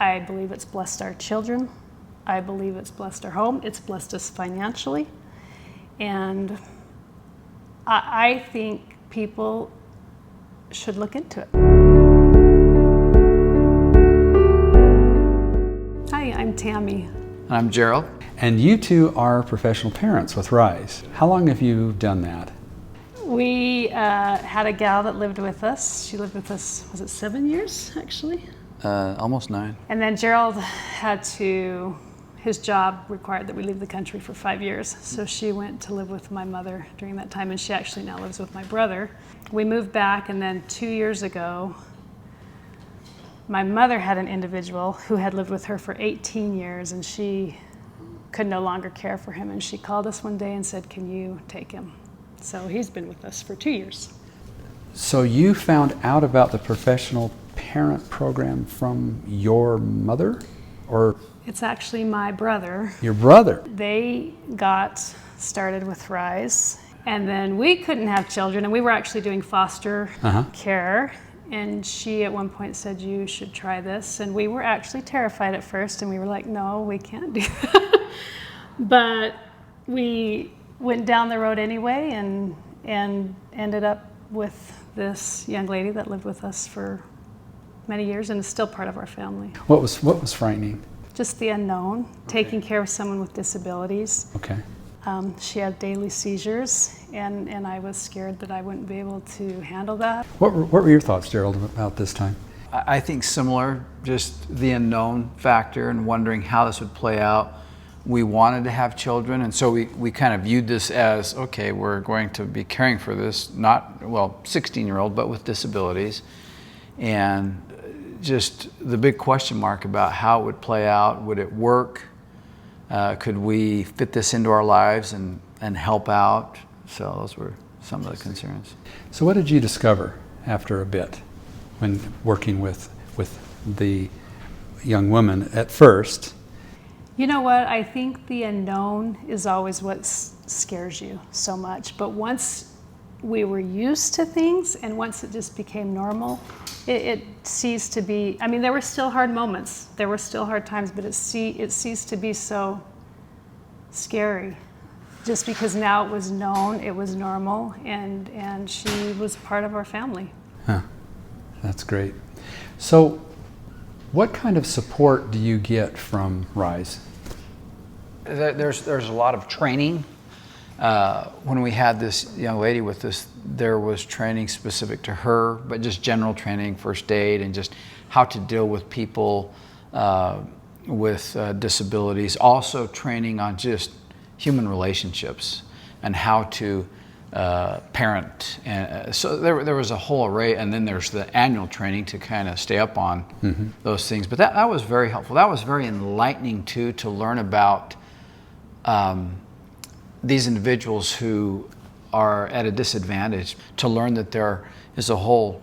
I believe it's blessed our children. I believe it's blessed our home. It's blessed us financially. And I think people should look into it. Hi, I'm Tami. And I'm Jerald. And you two are professional parents with Rise. How long have you done that? We had a gal that lived with us. She lived with us, was it 7 years, actually? Almost 9. And then Jerald his job required that we leave the country for 5 years. So she went to live with my mother during that time, and she actually now lives with my brother. We moved back, and then 2 years ago, my mother had an individual who had lived with her for 18 years, and she could no longer care for him. And she called us one day and said, "Can you take him?" So he's been with us for 2 years. So you found out about the professional parent program from your mother, or? It's actually my brother. Your brother? They got started with Rise, and then we couldn't have children, and we were actually doing foster care. And she at one point said, "You should try this." And we were actually terrified at first, and we were like, "No, we can't do that." But we went down the road anyway, and ended up with this young lady that lived with us for many years and is still part of our family. What was frightening? Just the unknown, taking care of someone with disabilities. Okay. She had daily seizures, and I was scared that I wouldn't be able to handle that. What were your thoughts, Jerald, about this time? I think similar, just the unknown factor and wondering how this would play out. We wanted to have children, and so we kind of viewed this as, okay, we're going to be caring for this, 16-year-old, but with disabilities. And just the big question mark about how it would play out. Would it work? Could we fit this into our lives and help out? So those were some of the concerns. So what did you discover after a bit when working with the young woman at first? You know what? I think the unknown is always what scares you so much. But once we were used to things, and once it just became normal, it ceased to be. I mean, there were still hard moments. There were still hard times, but it ceased to be so scary. Just because now it was known, it was normal, and she was part of our family. Huh. That's great. So what kind of support do you get from Rise? There's a lot of training. When we had this young lady with us, there was training specific to her, but just general training, first aid, and just how to deal with people with disabilities. Also training on just human relationships and how to parent. And so there was a whole array, and then there's the annual training to kind of stay up on those things. But that was very helpful. That was very enlightening too, to learn about these individuals who are at a disadvantage, to learn that there is a whole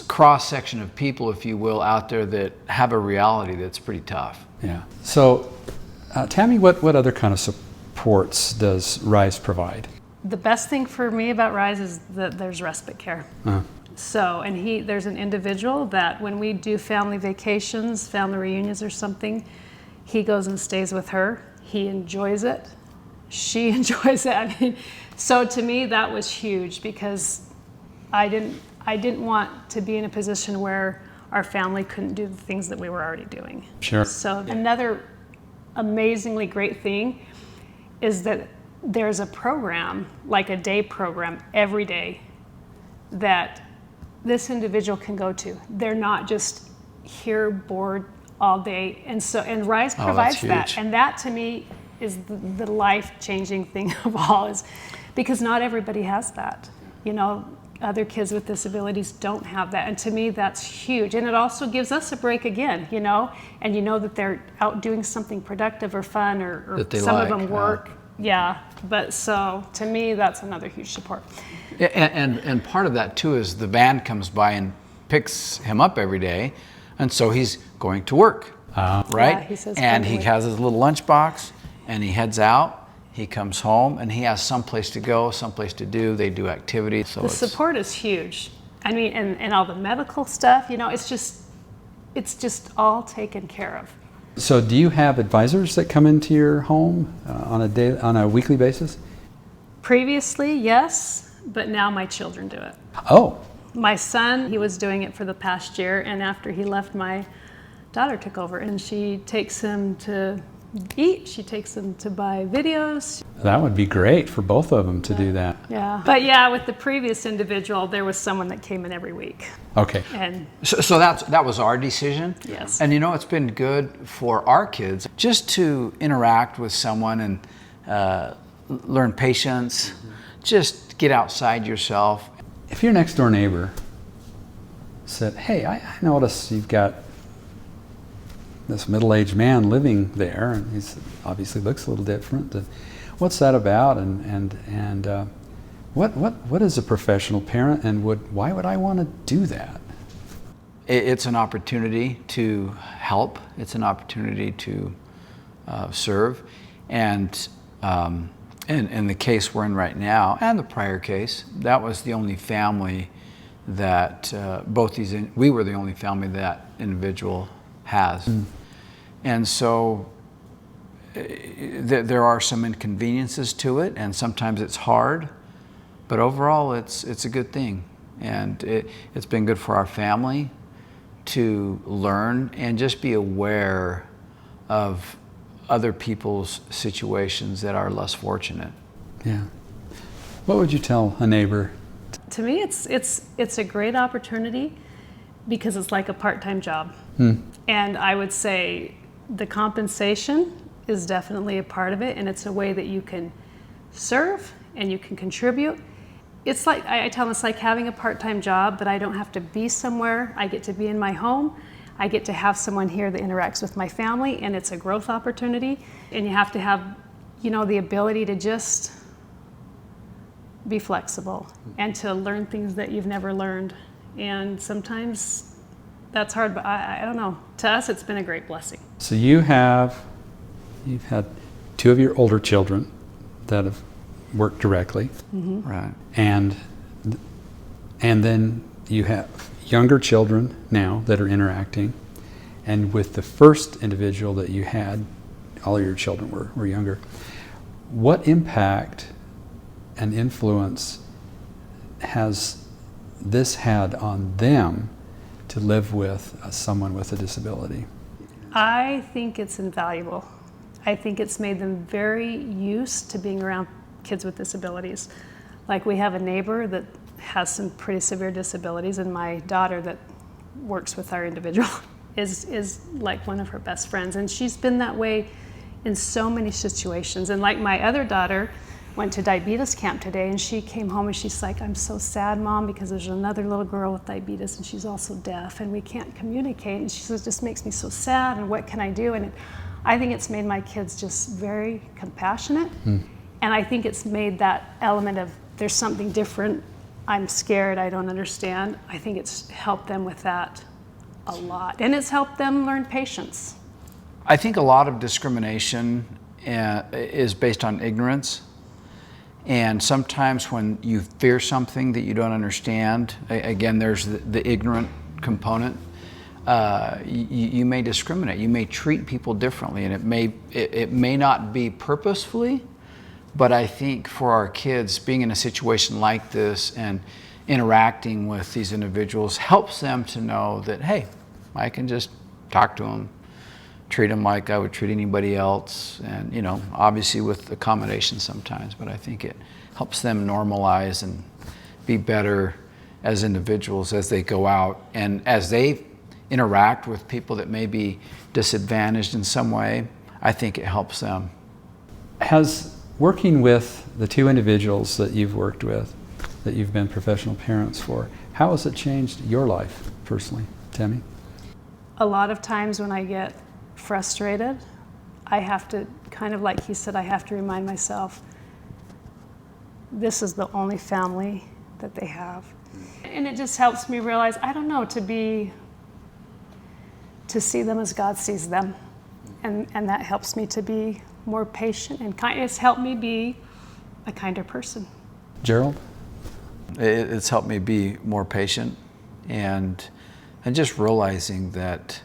cross-section of people, if you will, out there that have a reality that's pretty tough. Yeah. So, Tami, what other kind of supports does Rise provide? The best thing for me about Rise is that there's respite care. So, and there's an individual that when we do family vacations, family reunions or something, he goes and stays with her. He enjoys it. She enjoys it. I mean, so to me that was huge, because I didn't want to be in a position where our family couldn't do the things that we were already doing. Sure. So another amazingly great thing is that there's a program, like a day program every day, that this individual can go to. They're not just here bored all day, and Rise provides that, and that to me is the life-changing thing of all, is because not everybody has that. You know, other kids with disabilities don't have that, and to me that's huge. And it also gives us a break again, you know, and you know that they're out doing something productive or fun, or some of them work. Yeah, but so to me that's another huge support. And part of that too is the band comes by and picks him up every day, and so he's going to work, right? Yeah, he says, and he has his little lunchbox, and he heads out. He comes home, and he has someplace to go, someplace to do. They do activities. So the support is huge. I mean, and all the medical stuff. You know, it's just it's just all taken care of. So do you have advisors that come into your home on a weekly basis? Previously, yes, but now my children do it. Oh, My son, he was doing it for the past year, and after he left, my daughter took over, and she takes him to eat, she takes him to buy videos. that would be great for both of them to do that. Yeah. But yeah, with the previous individual, there was someone that came in every week. Okay. And So that was our decision. Yes. And you know, it's been good for our kids just to interact with someone and learn patience, just get outside yourself. If your next door neighbor said, hey, I notice you've got this middle-aged man living there, and he obviously looks a little different. What's that about? And what is a professional parent, and why would I want to do that? It's an opportunity to help. It's an opportunity to serve. And in the case we're in right now, and the prior case, that was the only family that we were the only family that individual has. And so there are some inconveniences to it, and sometimes it's hard, but overall it's a good thing. And it's been good for our family to learn and just be aware of other people's situations that are less fortunate. Yeah. What would you tell a neighbor? to me, it's a great opportunity because it's like a part-time job. And I would say the compensation is definitely a part of it, and it's a way that you can serve and you can contribute. It's like, I tell them, it's like having a part-time job, but I don't have to be somewhere. I get to be in my home. I get to have someone here that interacts with my family, and it's a growth opportunity. And you have to have, the ability to just be flexible and to learn things that you've never learned. And sometimes that's hard, but I don't know. To us, it's been a great blessing. So you've had two of your older children that have worked directly. Mm-hmm. Right. And then you have younger children now that are interacting. And with the first individual that you had, all of your children were younger. What impact and influence has this had on them to live with someone with a disability? I think it's invaluable. I think it's made them very used to being around kids with disabilities. Like, we have a neighbor that has some pretty severe disabilities, and my daughter that works with our individual is like one of her best friends. And she's been that way in so many situations. And like, my other daughter went to diabetes camp today, and she came home and she's like, "I'm so sad, Mom, because there's another little girl with diabetes and she's also deaf and we can't communicate." And she says, "It just makes me so sad, and what can I do?" And I think it's made my kids just very compassionate. And I think it's made that element of, there's something different, I'm scared, I don't understand. I think it's helped them with that a lot. And it's helped them learn patience. I think a lot of discrimination is based on ignorance. And sometimes when you fear something that you don't understand, again, there's the ignorant component, you may discriminate. You may treat people differently, and it may not be purposefully, but I think for our kids, being in a situation like this and interacting with these individuals helps them to know that, hey, I can just talk to them, treat them like I would treat anybody else, and obviously with accommodation sometimes, but I think it helps them normalize and be better as individuals as they go out and as they interact with people that may be disadvantaged in some way. I think it helps them. Has working with the two individuals that you've worked with, that you've been professional parents for, how has it changed your life personally, Tami? A lot of times when I get frustrated, I have to, kind of like he said, I have to remind myself, this is the only family that they have. And it just helps me realize, I don't know, to see them as God sees them. And that helps me to be more patient and kind. It's helped me be a kinder person. Jerald? It's helped me be more patient and and just realizing that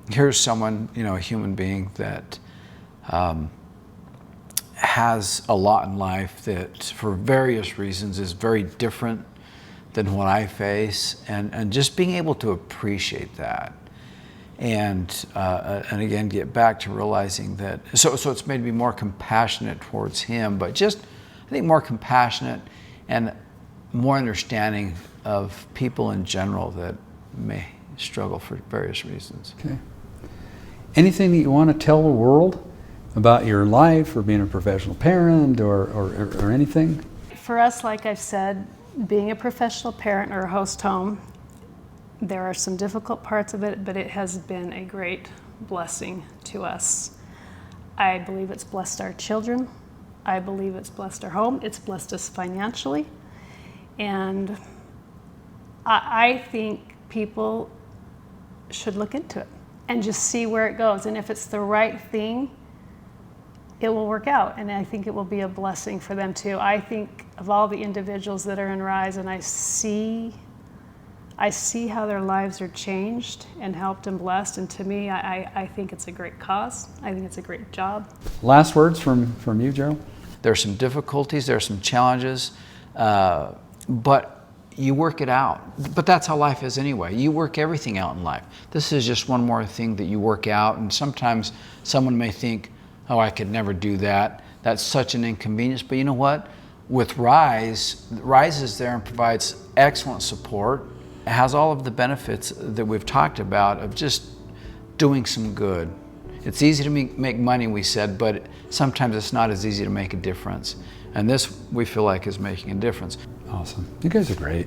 here's someone, you know, a human being that has a lot in life that for various reasons is very different than what I face, and just being able to appreciate that. And again, get back to realizing that, so it's made me more compassionate towards him, but just, I think, more compassionate and more understanding of people in general that may struggle for various reasons. Okay. Anything that you want to tell the world about your life or being a professional parent or anything? For us, like I've said, being a professional parent or a host home, there are some difficult parts of it, but it has been a great blessing to us. I believe it's blessed our children. I believe it's blessed our home. It's blessed us financially. And I think people should look into it and just see where it goes. And if it's the right thing, it will work out. And I think it will be a blessing for them too. I think of all the individuals that are in Rise, and I see how their lives are changed and helped and blessed. And to me, I think it's a great cause. I think it's a great job. Last words from you, Jerald? There are some difficulties, there are some challenges, but you work it out. But that's how life is anyway. You work everything out in life. This is just one more thing that you work out. And sometimes someone may think, oh, I could never do that. That's such an inconvenience. But you know what? With Rise is there and provides excellent support. It has all of the benefits that we've talked about of just doing some good. It's easy to make money, we said, but sometimes it's not as easy to make a difference. And this, we feel like, is making a difference. Awesome. You guys are great.